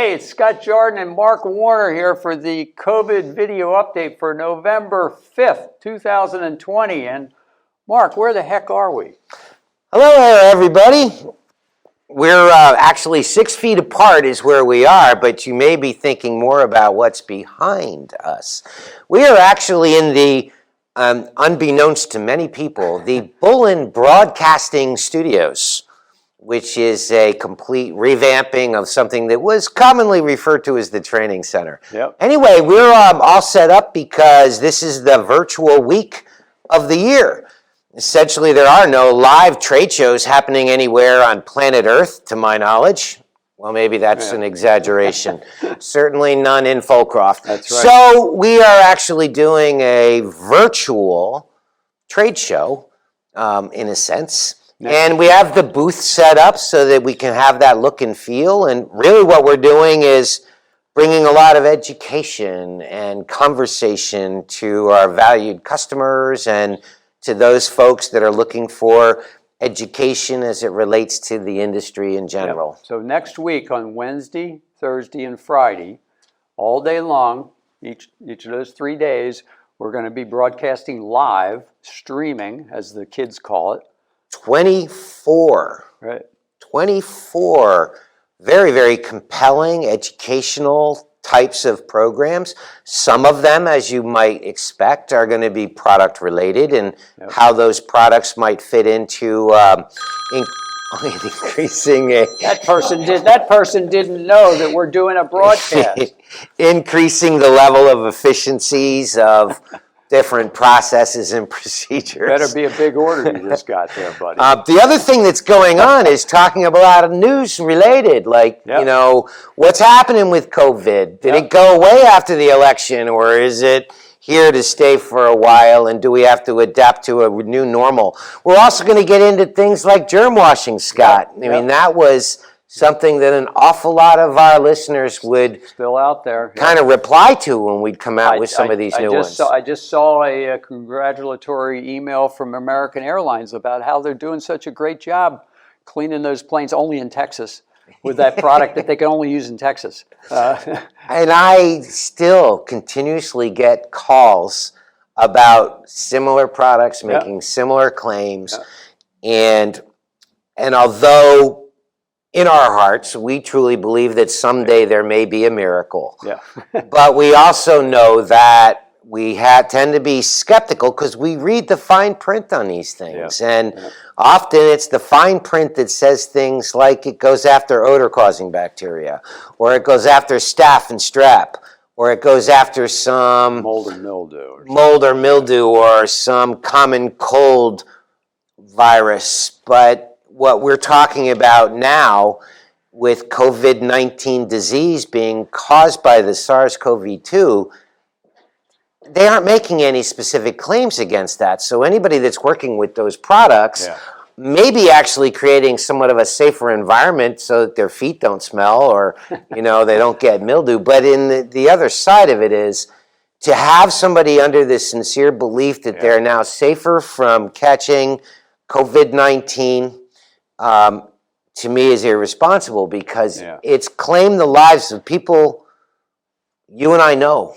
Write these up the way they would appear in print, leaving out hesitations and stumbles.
Hey, it's Scott Jordan and Mark Warner here for the COVID video update for November 5th, 2020. And Mark, where the heck are we? Hello there, everybody. We're actually 6 feet apart is where we are, but you may be thinking more about what's behind us. We are actually in the, unbeknownst to many people, the Bullen Broadcasting Studios, which is a complete revamping of something that was commonly referred to as the training center. Yep. Anyway, we're all set up because this is the virtual week of the year. Essentially, there are no live trade shows happening anywhere on planet Earth, to my knowledge. Well, maybe that's an exaggeration. Certainly none in Folcroft. That's right. So we are actually doing a virtual trade show, in a sense. And we have the booth set up so that we can have that look and feel. And really what we're doing is bringing a lot of education and conversation to our valued customers and to those folks that are looking for education as it relates to the industry in general. Yep. So next week on Wednesday, Thursday, and Friday, all day long, each of those 3 days, we're going to be broadcasting live, streaming, as the kids call it. 24. Right. 24 very, very compelling educational types of programs. Some of them, as you might expect, are going to be product related and how those products might fit into increasing That person didn't know that we're doing a broadcast. increasing the level of efficiencies of different processes and procedures. Better be a big order you just got there, buddy. The other thing that's going on is talking about a lot of news related, like, you know, what's happening with COVID? Did it go away after the election, or is it here to stay for a while, and do we have to adapt to a new normal? We're also going to get into things like germ washing, Scott. I mean, that was something that an awful lot of our listeners would still out there kind of reply to when we'd come out with some of these new ones. I just saw a congratulatory email from American Airlines about how they're doing such a great job cleaning those planes only in Texas with that product that they can only use in Texas. And I still continuously get calls about similar products making similar claims. And although in our hearts, we truly believe that someday there may be a miracle. But we also know that we tend to be skeptical because we read the fine print on these things. And often it's the fine print that says things like it goes after odor-causing bacteria, or it goes after staph and strep, or it goes after some mold or mildew, or some common cold virus. But what we're talking about now with COVID-19 disease being caused by the SARS-CoV-2, they aren't making any specific claims against that. So anybody that's working with those products may be actually creating somewhat of a safer environment so that their feet don't smell or, you know, they don't get mildew. But in the other side of it is to have somebody under this sincere belief that they're now safer from catching COVID-19, to me is irresponsible because it's claimed the lives of people you and I know.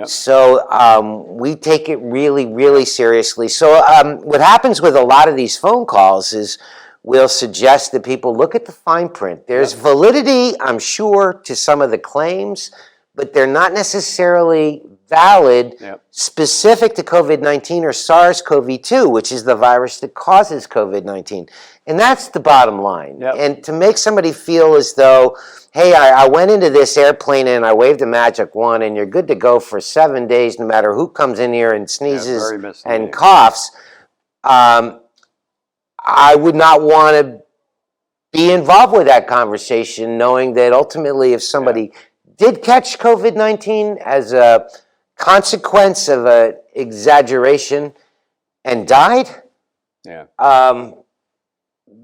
So we take it really, really seriously. So what happens with a lot of these phone calls is we'll suggest that people look at the fine print. There's validity, I'm sure, to some of the claims, but they're not necessarily valid specific to COVID-19 or SARS-CoV-2, which is the virus that causes COVID-19. And that's the bottom line. And to make somebody feel as though, hey, I went into this airplane and I waved a magic wand and you're good to go for 7 days no matter who comes in here and sneezes and coughs, I would not want to be involved with that conversation knowing that ultimately if somebody did catch COVID-19 as a consequence of an exaggeration and died,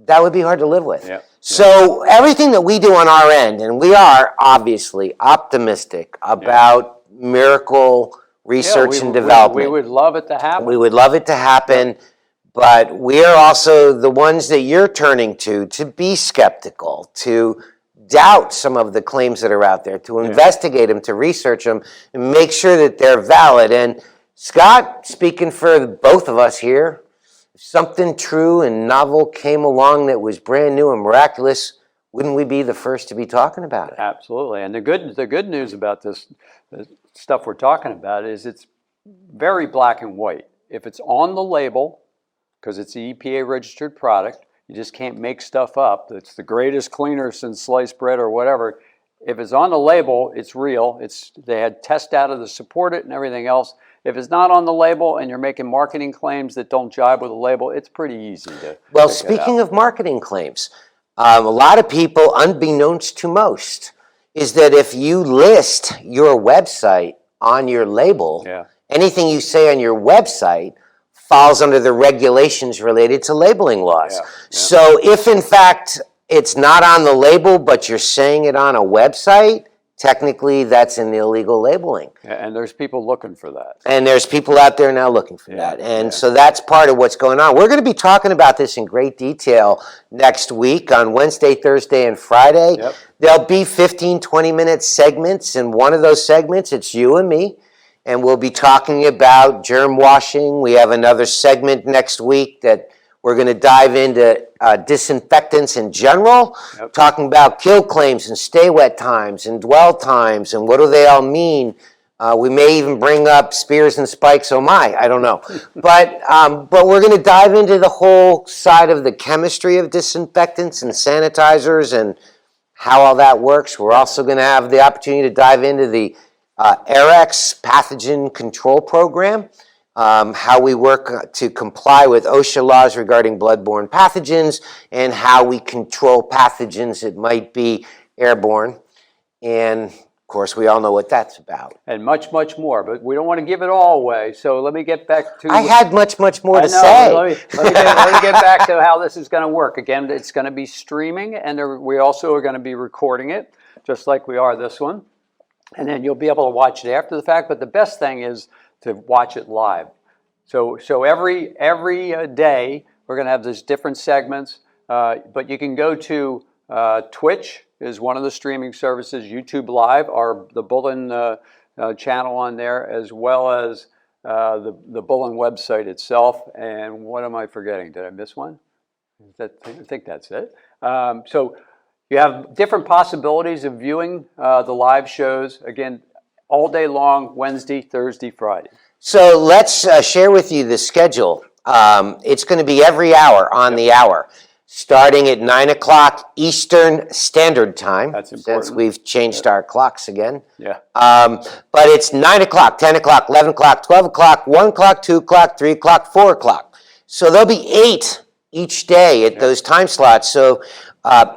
that would be hard to live with. So everything that we do on our end, and we are obviously optimistic about miracle research and development. We would love it to happen. We would love it to happen, but we are also the ones that you're turning to be skeptical, to doubt some of the claims that are out there, to investigate them, to research them, and make sure that they're valid. And Scott, speaking for both of us here, if something true and novel came along that was brand new and miraculous, wouldn't we be the first to be talking about it? Absolutely. And the good news about this the stuff we're talking about is it's very black and white. If it's on the label, because it's an EPA registered product, you just can't make stuff up. It's the greatest cleaner since sliced bread or whatever. If it's on the label, it's real. They had test data to support it and everything else. If it's not on the label and you're making marketing claims that don't jibe with the label, it's pretty easy to Well, speaking of marketing claims, a lot of people, unbeknownst to most, is that if you list your website on your label, anything you say on your website falls under the regulations related to labeling laws. So if in fact it's not on the label, but you're saying it on a website, technically that's an illegal labeling. And there's people looking for that. And there's people out there now looking for that. And so that's part of what's going on. We're going to be talking about this in great detail next week on Wednesday, Thursday, and Friday. There'll be 15, 20-minute segments. And one of those segments, it's you and me. And we'll be talking about germ washing. We have another segment next week that we're going to dive into disinfectants in general, talking about kill claims and stay wet times and dwell times and what do they all mean. We may even bring up spears and spikes, oh my, I don't know. But we're going to dive into the whole side of the chemistry of disinfectants and sanitizers and how all that works. We're also going to have the opportunity to dive into the AirX pathogen control program, how we work to comply with OSHA laws regarding bloodborne pathogens, and how we control pathogens that might be airborne. And of course, we all know what that's about. And much, much more, but we don't want to give it all away. So let me get back to... I had much, much more to say. Let me get back to how this is going to work. Again, it's going to be streaming, and we also are going to be recording it, just like we are this one. And then you'll be able to watch it after the fact. But the best thing is to watch it live. So every day we're going to have these different segments. But you can go to Twitch is one of the streaming services. YouTube Live, the Bullen channel on there, as well as the Bullen website itself. And what am I forgetting? Did I miss one? I think that's it. So you have different possibilities of viewing the live shows, again, all day long, Wednesday, Thursday, Friday. So let's share with you the schedule. It's going to be every hour on the hour, starting at 9 o'clock Eastern Standard Time. That's important. Since we've changed our clocks again. But it's 9 o'clock, 10 o'clock, 11 o'clock, 12 o'clock, 1 o'clock, 2 o'clock, 3 o'clock, 4 o'clock. So there'll be 8 each day at those time slots. So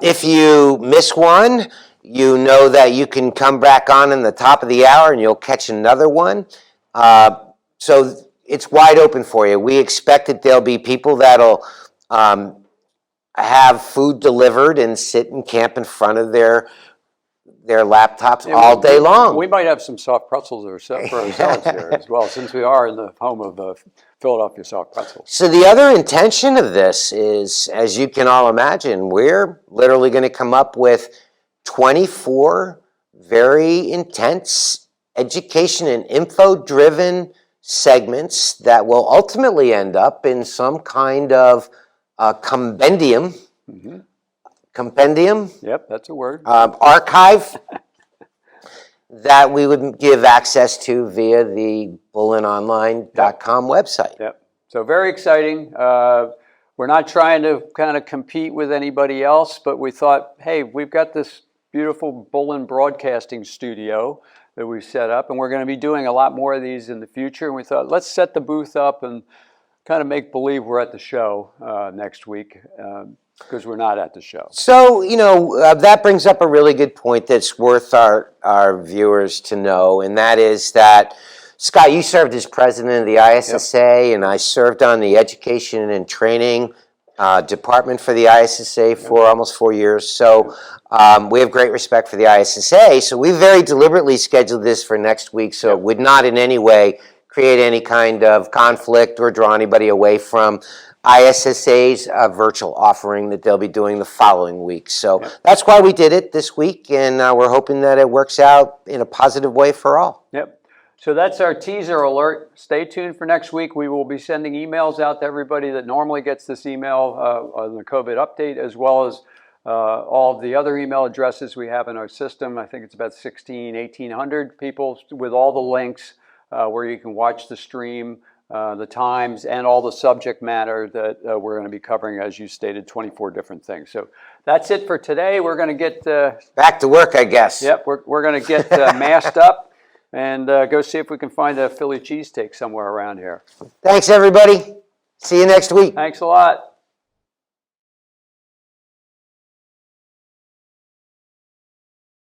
if you miss one, you know that you can come back on in the top of the hour and you'll catch another one. So it's wide open for you. We expect that there'll be people that'll have food delivered and sit and camp in front of their laptops all day long. We might have some soft pretzels for ourselves here as well, since we are in the home of Philadelphia soft pretzels. So the other intention of this is, as you can all imagine, we're literally going to come up with 24 very intense education and info-driven segments that will ultimately end up in some kind of compendium. Compendium? Yep, that's a word. Archive that we would give access to via the bullenonline.com website. Yep. So very exciting. We're not trying to kind of compete with anybody else, but we thought, hey, we've got this beautiful Bullen broadcasting studio that we've set up, and we're going to be doing a lot more of these in the future. And we thought, let's set the booth up and kind of make believe we're at the show next week. Because we're not at the show. So, that brings up a really good point that's worth our viewers to know, and that is that, Scott, you served as president of the ISSA, and I served on the education and training department for the ISSA for almost 4 years. So we have great respect for the ISSA, so we very deliberately scheduled this for next week, so it would not in any way create any kind of conflict or draw anybody away from ISSA's virtual offering that they'll be doing the following week. So that's why we did it this week, and we're hoping that it works out in a positive way for all. Yep. So that's our teaser alert. Stay tuned for next week. We will be sending emails out to everybody that normally gets this email on the COVID update, as well as all of the other email addresses we have in our system. I think it's about 1,800 people with all the links where you can watch the stream, the times, and all the subject matter that we're going to be covering, as you stated, 24 different things. So that's it for today. We're going to get back to work, I guess. Yep, we're going to get masked up and go see if we can find a Philly cheesesteak somewhere around here. Thanks, everybody. See you next week. Thanks a lot.